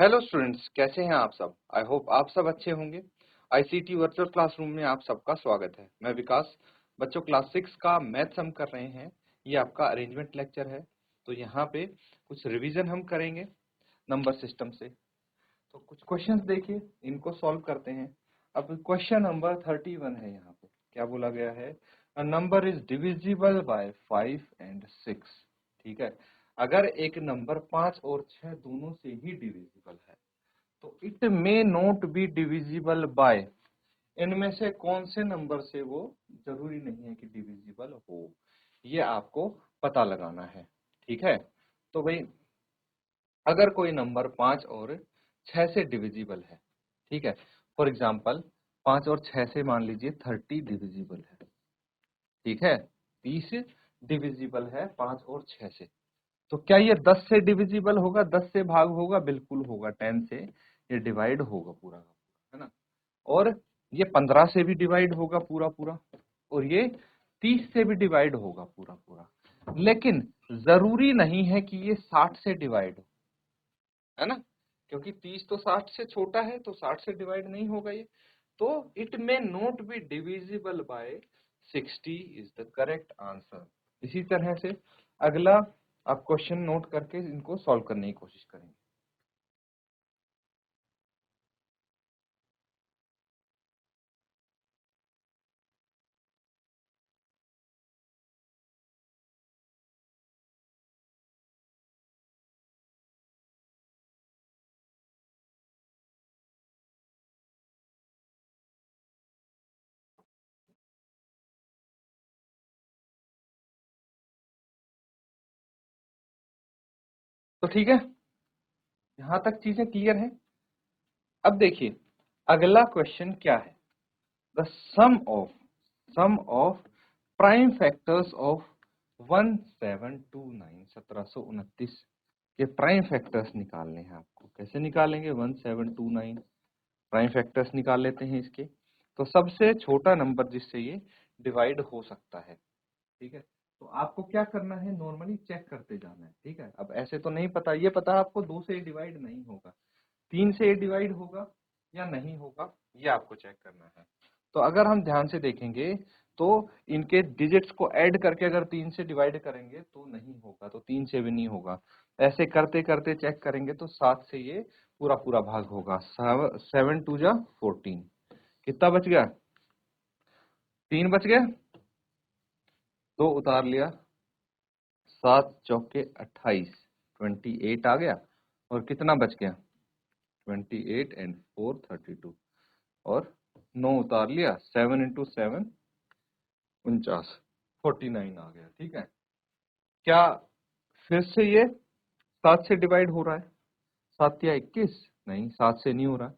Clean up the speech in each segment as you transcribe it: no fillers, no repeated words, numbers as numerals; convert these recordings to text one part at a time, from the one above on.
Hello students, कैसे हैं आप सब। आई होप आप सब अच्छे होंगे। आईसीटी वर्चुअल क्लासरूम में आप सबका स्वागत है। मैं विकास। बच्चों, क्लास 6 का मैथ्स हम कर रहे हैं। ये आपका अरेंजमेंट लेक्चर है। तो यहाँ पे कुछ रिवीजन हम करेंगे नंबर सिस्टम से। तो कुछ क्वेश्चंस देखिए, इनको सॉल्व करते हैं। अब क्वेश्चन नंबर 31 है। यहाँ पे क्या बोला गया है, a number is divisible by 5 and 6। ठीक है, अगर एक नंबर 5 और 6 दोनों से ही डिविजिबल है तो it may not be divisible by, इनमें से कौन से नंबर से वो जरूरी नहीं है कि डिविजिबल हो, ये आपको पता लगाना है। ठीक है, तो भाई अगर कोई नंबर 5 और 6 से डिविजिबल है, ठीक है, फॉर एग्जाम्पल 5 और 6 से मान लीजिए 30 डिविजिबल है। ठीक है, 30 डिविजिबल है 5 और 6 से। तो क्या ये 10 से डिविजिबल होगा, 10 से भाग होगा? बिल्कुल होगा, 10 से ये डिवाइड होगा पूरा का पूरा, है ना। और ये 15 से भी डिवाइड होगा पूरा पूरा, और ये 30 से भी डिवाइड होगा पूरा पूरा। लेकिन जरूरी नहीं है कि ये 60 से डिवाइड हो, है ना, क्योंकि 30 तो 60 से छोटा है, तो 60 से डिवाइड नहीं होगा ये। तो it may not be divisible by 60 is the correct answer. इसी तरह से अगला आप क्वेश्चन नोट करके इनको सॉल्व करने की कोशिश करेंगे। तो ठीक है, यहां तक चीजें क्लियर है। अब देखिए अगला क्वेश्चन क्या है, the sum of prime factors of 1729 1729 के प्राइम फैक्टर्स निकालने हैं आपको। कैसे निकालेंगे? 1729 प्राइम फैक्टर्स निकाल लेते हैं इसके। तो सबसे छोटा नंबर जिससे ये डिवाइड हो सकता है, ठीक है, तो आपको क्या करना है, नॉर्मली चेक करते जाना है। ठीक है, अब ऐसे तो नहीं पता, ये पता आपको 2 से डिवाइड नहीं होगा, 3 से डिवाइड होगा या नहीं होगा, ये आपको चेक करना है। तो अगर हम ध्यान से देखेंगे तो इनके डिजिट्स को ऐड करके अगर 3 से डिवाइड करेंगे तो नहीं होगा, तो 3 से भी नहीं होगा। ऐसे करते करते चेक करेंगे तो 7 से ये पूरा पूरा भाग होगा। 7 टू जा 14, कितना बच गया? 3 बच गया, 2 उतार लिया, 7 चौके 28, 28 आ गया। और कितना बच गया? 28 एंड 4 32, और 9 उतार लिया, 7 इंटू 7 49, 49 आ गया। ठीक है, क्या फिर से ये 7 से डिवाइड हो रहा है? 7 या 21, नहीं, 7 से नहीं हो रहा।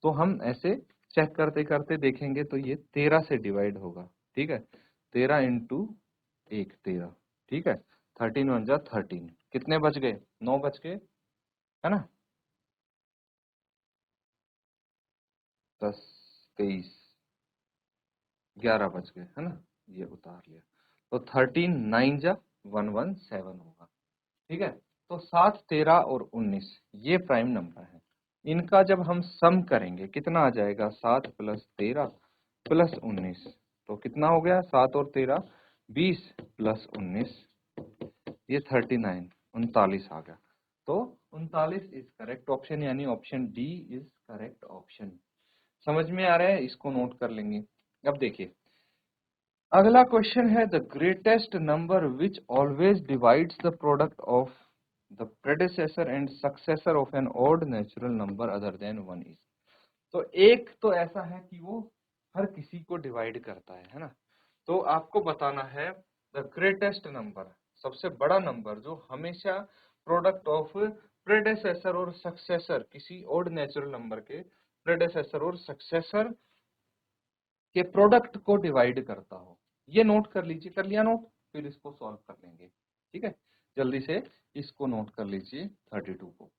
तो हम ऐसे चेक करते करते देखेंगे तो ये 13 से डिवाइड होगा। ठीक है, 13 इंटू 1 13, ठीक है, 13 वन जा 13, कितने बच गए? 9 बच गए, है ना। 10 23 11 बच गए, है ना, ये उतार लिया। तो 13 9 जा 117 होगा। ठीक है, तो 7 13 और 19 ये प्राइम नंबर है। इनका जब हम सम करेंगे कितना आ जाएगा? 7 प्लस 13 प्लस 19, तो कितना हो गया? 7 और 13 20 प्लस 19 ये 39, 39 आ गया। तो 39 इज करेक्ट ऑप्शन, यानी option D is correct option. समझ में आ रहा है? इसको नोट कर लेंगे। अब देखिए अगला क्वेश्चन है, the greatest number which always divides the product of the predecessor and successor of an odd natural number other than 1 is. तो एक तो ऐसा है कि वो हर किसी को डिवाइड करता है ना। तो आपको बताना है द ग्रेटेस्ट नंबर, सबसे बड़ा नंबर जो हमेशा प्रोडक्ट ऑफ प्रेडेसेसर और सक्सेसर, किसी ऑड नेचुरल नंबर के प्रेडेसेसर और सक्सेसर के प्रोडक्ट को डिवाइड करता हो। ये नोट कर लीजिए, कर लिया नोट? फिर इसको सॉल्व कर लेंगे। ठीक है, जल्दी से इसको नोट कर लीजिए 32 को।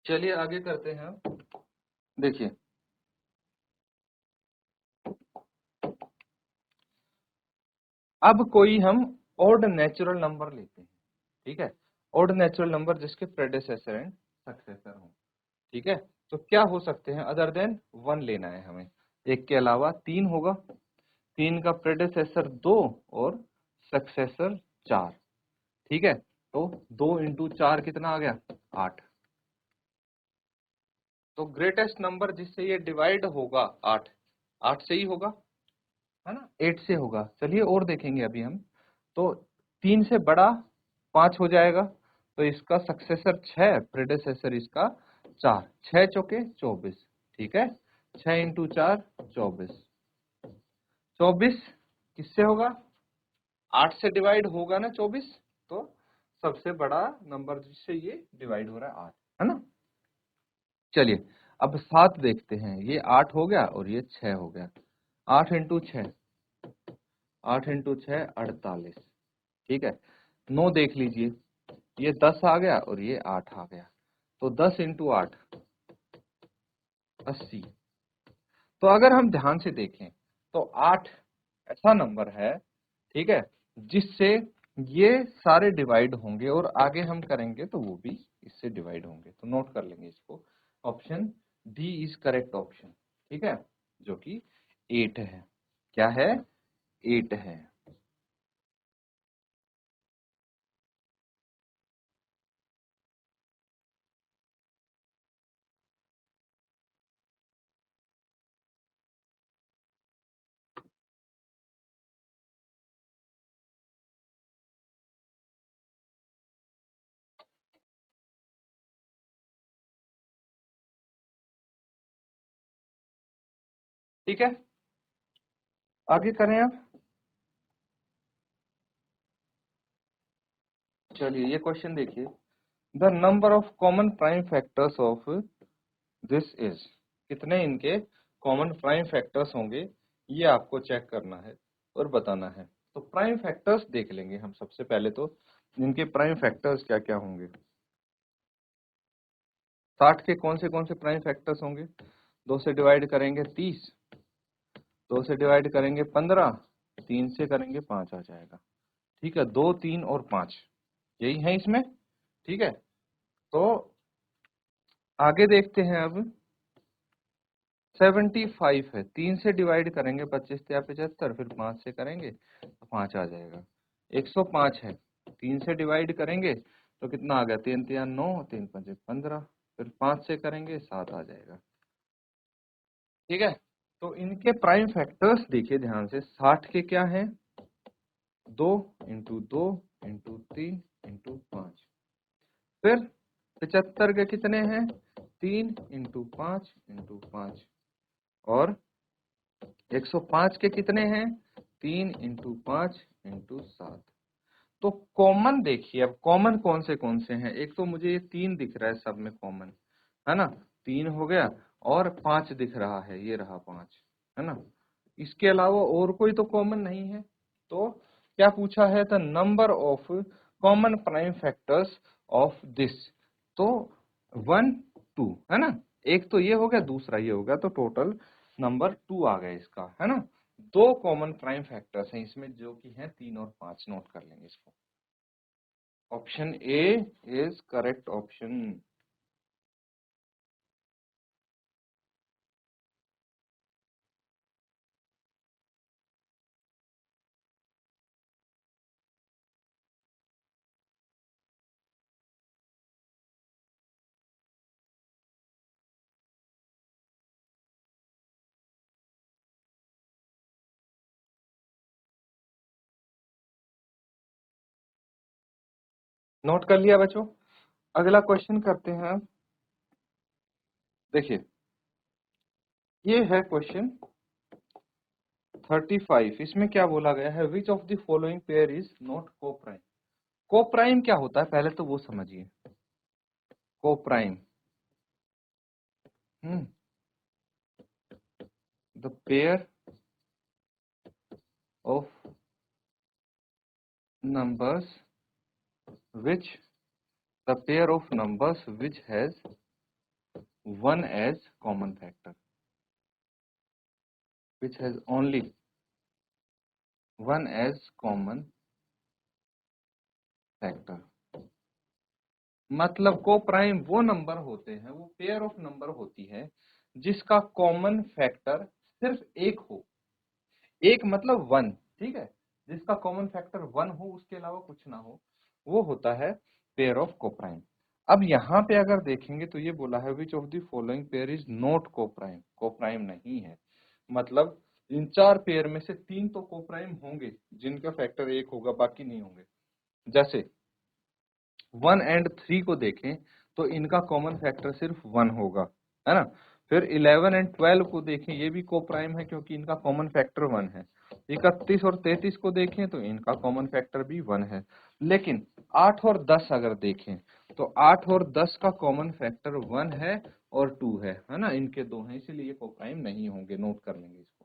चलिए आगे करते हैं। देखिए अब कोई हम ऑड नेचुरल नंबर लेते हैं, ठीक है, ऑड नेचुरल नंबर जिसके प्रेडेसेसर एंड सक्सेसर हो, ठीक है। तो क्या हो सकते हैं अदर देन 1 लेना है हमें, एक के अलावा 3 होगा, 3 का प्रेडेसेसर 2 और सक्सेसर 4, ठीक है। तो 2 इंटू 4 कितना आ गया 8। तो ग्रेटेस्ट नंबर जिससे ये डिवाइड होगा 8, 8 से ही होगा, है ना, 8 से होगा। चलिए और देखेंगे अभी हम। तो 3 से बड़ा 5 हो जाएगा, तो इसका सक्सेसर 6, प्रेडेसेसर इसका 4, 6 चौके 24, ठीक है। 6 इंटू 4 24, 24 किससे होगा, 8 से डिवाइड होगा ना 24, तो सबसे बड़ा नंबर जिससे ये डिवाइड हो रहा है 8, है ना। चलिए अब 7 देखते हैं, ये 8 हो गया और ये 6 हो गया, 8 इंटू 6, 8 इंटू 6 48, ठीक है। 9 देख लीजिए, ये 10 आ गया और ये 8 आ गया, तो 10 इंटू 8 80। तो अगर हम ध्यान से देखें तो 8 ऐसा नंबर है, ठीक है, जिससे ये सारे डिवाइड होंगे और आगे हम करेंगे तो वो भी इससे डिवाइड होंगे, तो नोट कर लेंगे इसको। Option D is correct option, ठीक है, जो कि 8 है। क्या है, 8 है। ठीक है, आगे करें अब। चलिए ये क्वेश्चन देखिए, the number of common prime factors of this is, कितने इनके कॉमन प्राइम फैक्टर्स होंगे, ये आपको चेक करना है और बताना है। तो प्राइम फैक्टर्स देख लेंगे हम सबसे पहले, तो इनके प्राइम फैक्टर्स क्या क्या होंगे। 60 के कौन से प्राइम फैक्टर्स होंगे, 2 से डिवाइड करेंगे 30, 2 से डिवाइड करेंगे 15, 3 से करेंगे 5 आ जाएगा, ठीक है। 2, 3 और 5 यही है इसमें, ठीक है। तो आगे देखते हैं अब, 75 है, 3 से डिवाइड करेंगे 25 या 75, फिर 5 से करेंगे तो 5 आ जाएगा। 105 है, 3 से डिवाइड करेंगे तो कितना आ गया, 3 3 9, 3 5 15, फिर 5 से करेंगे 7 आ जाएगा, ठीक है। तो इनके प्राइम फैक्टर्स देखिए ध्यान से, 60 के क्या है, 2 इंटू 2 इंटू 3 इंटू 5, फिर 75 के कितने हैं, 3 इंटू 5 इंटू 5, और 105 के कितने हैं, 3 इंटू 5 इंटू 7। तो कॉमन देखिए, अब कॉमन कौन से हैं, एक तो मुझे ये 3 दिख रहा है सब में कॉमन, है ना, 3 हो गया, और 5 दिख रहा है, ये रहा 5, है ना। इसके अलावा और कोई तो कॉमन नहीं है। तो क्या पूछा है, the number of common prime factors of this, तो 1 2, है ना, एक तो ये हो गया, दूसरा ये हो गया, तो टोटल नंबर 2 आ गया इसका, है ना। 2 कॉमन प्राइम फैक्टर्स हैं इसमें, जो कि हैं 3 और 5, नोट कर लेंगे इसको। Option A is correct option. Note कर लिया बच्चों, अगला क्वेश्चन करते हैं। देखिए ये है क्वेश्चन 35, इसमें क्या बोला गया है, which of the following pair is not coprime. Coprime क्या होता है पहले तो वो समझिए। Coprime, the pair of numbers which, the pair of numbers which has 1 as common factor, which has only 1 as common factor। मतलब को प्राइम वो नंबर होते हैं, वो पेयर ऑफ नंबर होती है जिसका कॉमन फैक्टर सिर्फ एक हो। एक मतलब 1, ठीक है, जिसका कॉमन फैक्टर 1 हो, उसके अलावा कुछ ना हो, वो होता है पेयर ऑफ कोप्राइम। अब यहाँ पे अगर देखेंगे तो ये बोला है which of the following pair is not coprime, coprime नहीं है। मतलब इन 4 पेयर में से 3 तो कोप्राइम होंगे जिनका फैक्टर 1 होगा, बाकी नहीं होंगे। जैसे 1 एंड 3 को देखें तो इनका कॉमन फैक्टर सिर्फ 1 होगा, है ना। फिर 11 एंड 12 को देखें, ये भी कोप्राइम है क्योंकि इनका कॉमन फैक्टर 1 है। 31 और 33 को देखें तो इनका कॉमन फैक्टर भी 1 है। लेकिन 8 और 10 अगर देखें तो 8 और 10 का कॉमन फैक्टर 1 है और 2 है ना, इनके 2 हैं, इसीलिए ये कोप्राइम नहीं होंगे, नोट कर लेंगे इसको।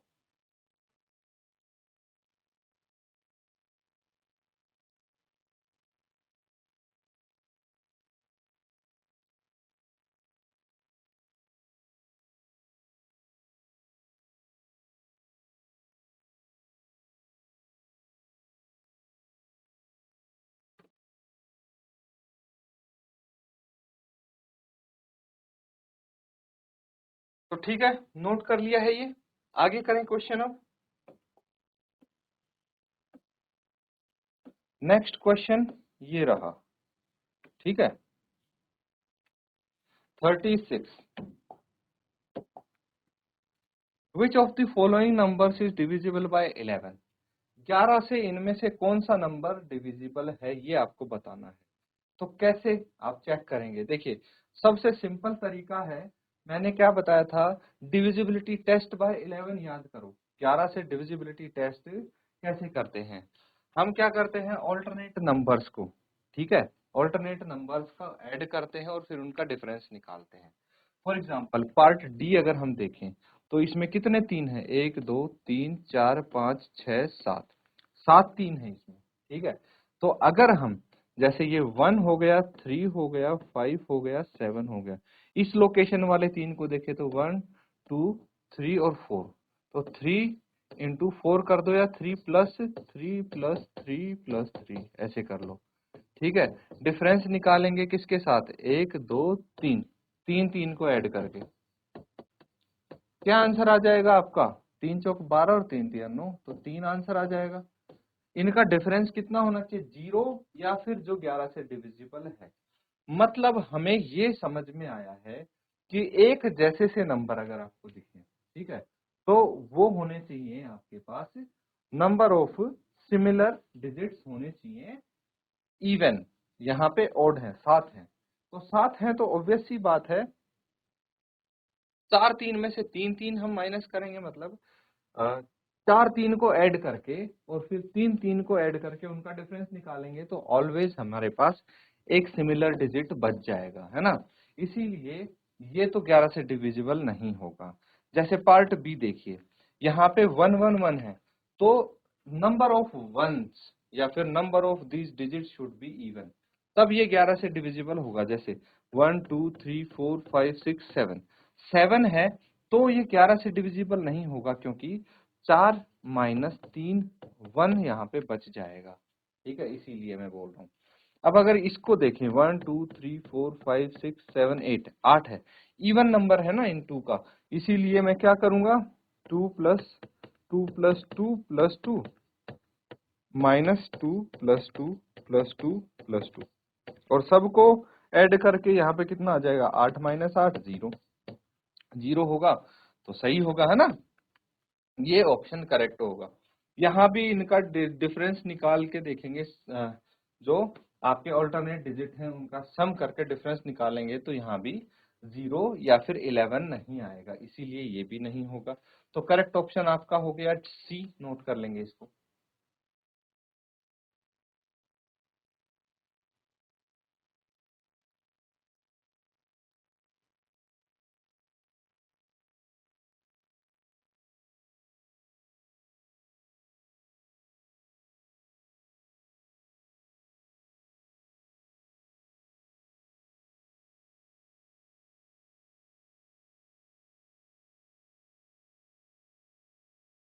तो ठीक है, नोट कर लिया है ये। आगे करें क्वेश्चन। अब नेक्स्ट क्वेश्चन ये रहा, ठीक है। 36, which of the following numbers is divisible by 11। 11 से इनमें से कौन सा नंबर डिविजिबल है, ये आपको बताना है। तो कैसे आप चेक करेंगे, देखिए सबसे सिंपल तरीका है, मैंने क्या बताया था, डिविजिबिलिटी टेस्ट बाय 11 याद करो। 11 से डिविजिबिलिटी टेस्ट कैसे करते हैं, हम क्या करते हैं, ऑल्टरनेट नंबर्स को, ठीक है, ऑल्टरनेट नंबर्स का ऐड करते हैं और फिर उनका डिफरेंस निकालते हैं। फॉर एग्जाम्पल पार्ट डी अगर हम देखें तो इसमें कितने 3 है, 1 2 3 4 5 6 7, 7 3 है इसमें, ठीक है। तो अगर हम जैसे ये 1 हो गया, 3 हो गया, 5 हो गया, 7 हो गया, इस लोकेशन वाले 3 को देखे तो 1 2 3 और 4, तो 3 इंटू 4 कर दो या 3 प्लस 3 प्लस 3 प्लस 3 ऐसे कर लो, ठीक है। डिफरेंस निकालेंगे किसके साथ, 1 2 3, 3 3 को ऐड करके क्या आंसर आ जाएगा आपका, 3 चौक 12 और 3 3 9, तो 3 आंसर आ जाएगा। इनका डिफरेंस कितना होना चाहिए, 0 या फिर जो 11 से डिविजिबल है। मतलब हमें ये समझ में आया है कि एक जैसे से नंबर अगर आपको दिखे, ठीक है, तो वो होने चाहिए आपके पास नंबर ऑफ सिमिलर डिजिट्स होने चाहिए इवन। यहाँ पे ऑड है, 7 है, तो 7 है तो ऑब्वियस सी बात है 4 3 में से 3 3 हम माइनस करेंगे, मतलब 4 3 को ऐड करके और फिर 3 3 को ऐड करके उनका डिफरेंस निकालेंगे तो ऑलवेज हमारे पास एक सिमिलर डिजिट बच जाएगा, है ना। इसीलिए ये तो 11 से डिविजिबल नहीं होगा। जैसे पार्ट बी देखिए, यहाँ पे 1 1 1 है, तो नंबर ऑफ वंस या फिर number of these digit should be even, तब ये 11 से डिविजिबल होगा। जैसे 1 2 3 4 5 6 7, 7 है तो ये 11 से डिविजिबल नहीं होगा क्योंकि 4 माइनस 3 1 यहाँ पे बच जाएगा, ठीक है, इसीलिए मैं बोल रहा हूँ। अब अगर इसको देखें 1 2 3 4 5 6 7 8, 8 है, इवन नंबर है ना इन 2 का, इसीलिए मैं क्या करूंगा, 2 plus 2 plus 2 plus 2 minus 2 plus 2 plus 2 plus 2, और सबको ऐड करके यहाँ पे कितना आ जाएगा, 8 माइनस 8 0, 0 होगा तो सही होगा, है ना, ये ऑप्शन करेक्ट होगा। यहाँ भी इनका डिफरेंस निकाल के देखेंगे, जो आपके ऑल्टरनेट डिजिट हैं उनका सम करके डिफरेंस निकालेंगे तो यहाँ भी 0 या फिर 11 नहीं आएगा, इसीलिए ये भी नहीं होगा। तो करेक्ट ऑप्शन आपका हो गया सी, नोट कर लेंगे इसको।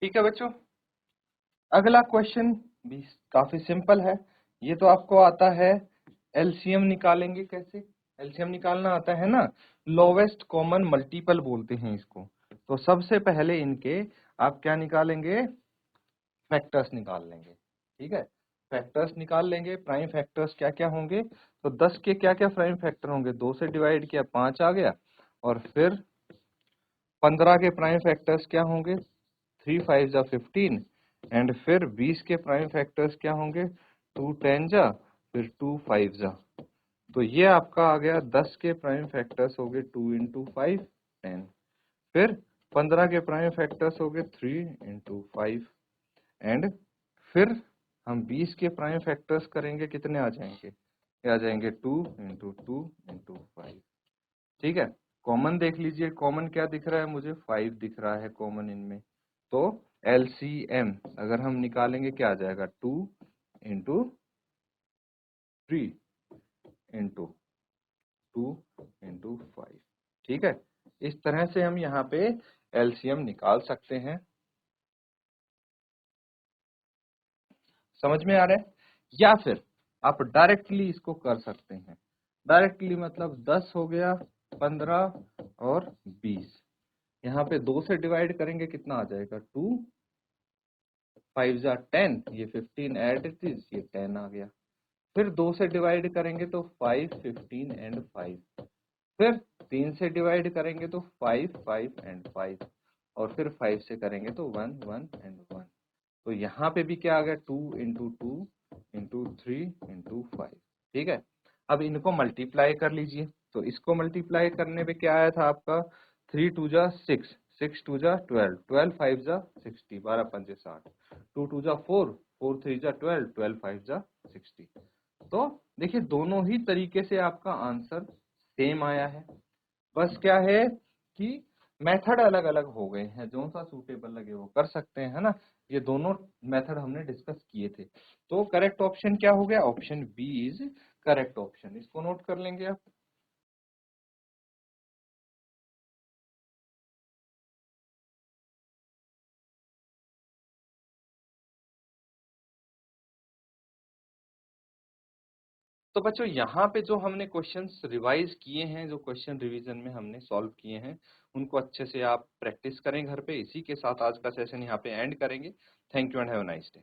ठीक है बच्चों, अगला क्वेश्चन भी काफी सिंपल है। ये तो आपको आता है, एलसीएम निकालेंगे कैसे, एलसीएम निकालना आता है ना, लोवेस्ट कॉमन मल्टीपल बोलते हैं इसको। तो सबसे पहले इनके आप क्या निकालेंगे, फैक्टर्स निकाल लेंगे। ठीक है, फैक्टर्स निकाल लेंगे। प्राइम फैक्टर्स क्या क्या होंगे, तो 10 के क्या क्या प्राइम फैक्टर होंगे, 2 से डिवाइड किया 5 आ गया। और फिर 15 के प्राइम फैक्टर्स क्या होंगे, 3 5 जा 15। एंड फिर 20 के प्राइम फैक्टर्स क्या होंगे, 2 10 जा, फिर 2 5 जा। तो ये आपका आ गया 10 के प्राइम फैक्टर्स हो गए 2 इंटू 5 10। फिर 15 के प्राइम फैक्टर्स हो गए 3 इंटू 5। एंड फिर हम 20 के प्राइम फैक्टर्स करेंगे, कितने आ जाएंगे, ये आ जाएंगे 2 इंटू 2 इंटू 5। ठीक है, कॉमन देख लीजिए, कॉमन क्या दिख रहा है मुझे, 5 दिख रहा है कॉमन इनमें। तो एलसीएम अगर हम निकालेंगे क्या आ जाएगा, 2 इंटू 3 इंटू 2 इंटू 5। ठीक है, इस तरह से हम यहाँ पे एलसीएम निकाल सकते हैं। समझ में आ रहा है, या फिर आप डायरेक्टली इसको कर सकते हैं। डायरेक्टली मतलब 10 हो गया, 15 और 20, यहाँ पे 2 से डिवाइड करेंगे कितना आ जाएगा, 2 5 जा 10, ये 15 एड दिस, ये 10 आ गया। फिर 2 से डिवाइड करेंगे तो 5 15 एंड 5। फिर 3 से डिवाइड करेंगे तो 5 5 एंड 5। और फिर 5 से करेंगे तो 1 1 एंड 1। तो यहाँ पे भी क्या आ गया, 2 इंटू 2 इंटू 3 इंटू 5। ठीक है, अब इनको मल्टीप्लाई कर लीजिए। तो इसको मल्टीप्लाई करने पे क्या आया था आपका, 3 2 जा 6, 6 2 जा 12, 12 5 जा 60, 12 5 60, 2 2 जा 4, 4 3 जा 12, 12 5 जा 60। तो देखिए दोनों ही तरीके से आपका आंसर सेम आया है। बस क्या है कि मेथड अलग अलग हो गए हैं, जो सा सूटेबल लगे वो कर सकते हैं, है ना। ये दोनों मेथड हमने डिस्कस किए थे। तो करेक्ट ऑप्शन क्या हो गया, option B is correct option. इसको नोट कर लेंगे आप। तो बच्चों यहाँ पे जो हमने क्वेश्चंस रिवाइज किए हैं, जो क्वेश्चन रिवीजन में हमने सॉल्व किए हैं, उनको अच्छे से आप प्रैक्टिस करें घर पे। इसी के साथ आज का सेशन यहाँ पे एंड करेंगे। Thank you and have a nice day.